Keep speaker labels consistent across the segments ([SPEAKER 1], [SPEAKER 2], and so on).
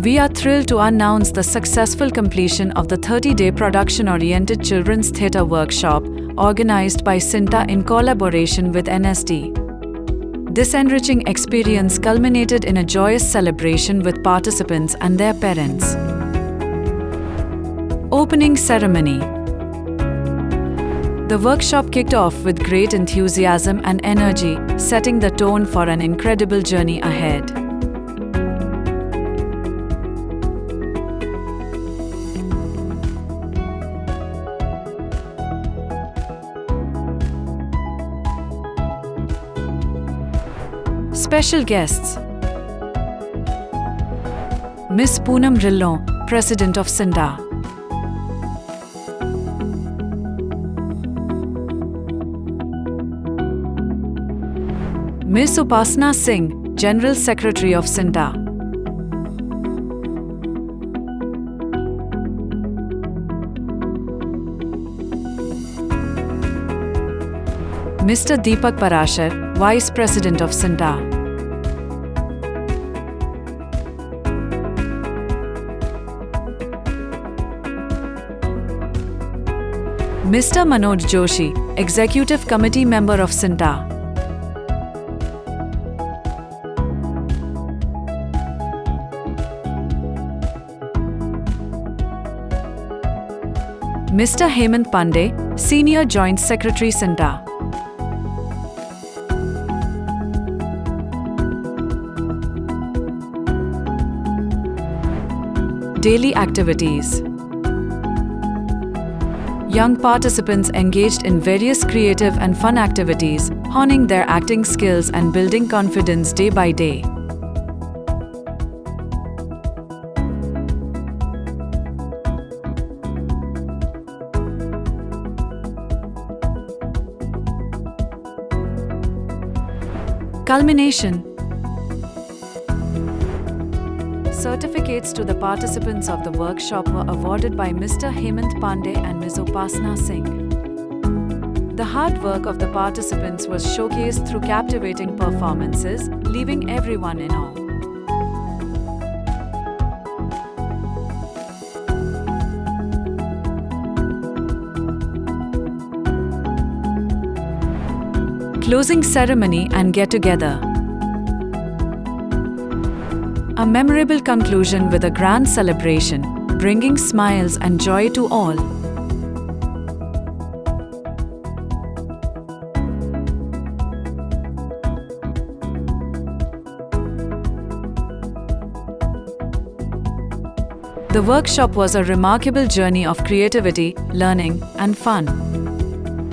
[SPEAKER 1] We are thrilled to announce the successful completion of the 30-day production-oriented children's theatre workshop organized by CINTAA in collaboration with NSD. This enriching experience culminated in a joyous celebration with participants and their parents. Opening ceremony. The workshop kicked off with great enthusiasm and energy, setting the tone for an incredible journey ahead. Special guests: Miss Poonam Dhillon, President of CINTAA; Miss Upasna Singh, General Secretary of CINTAA; Mr. Deepak Parashar, Vice President of CINTAA; Mr. Manoj Joshi, Executive Committee Member of CINTAA; Mr. Hemant Pandey, Senior Joint Secretary CINTAA; Daily activities. Young participants engaged in various creative and fun activities, honing their acting skills and building confidence day by day. Culmination. Certificates to the participants of the workshop were awarded by Mr. Hemant Pandey and Ms. Upasna Singh. The hard work of the participants was showcased through captivating performances, leaving everyone in awe. Closing ceremony and get-together. A memorable conclusion with a grand celebration, bringing smiles and joy to all. The workshop was a remarkable journey of creativity, learning, and fun.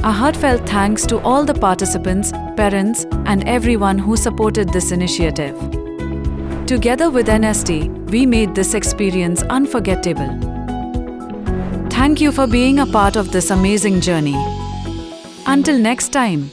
[SPEAKER 1] A heartfelt thanks to all the participants, parents, and everyone who supported this initiative. Together with NSD, we made this experience unforgettable. Thank you for being a part of this amazing journey. Until next time.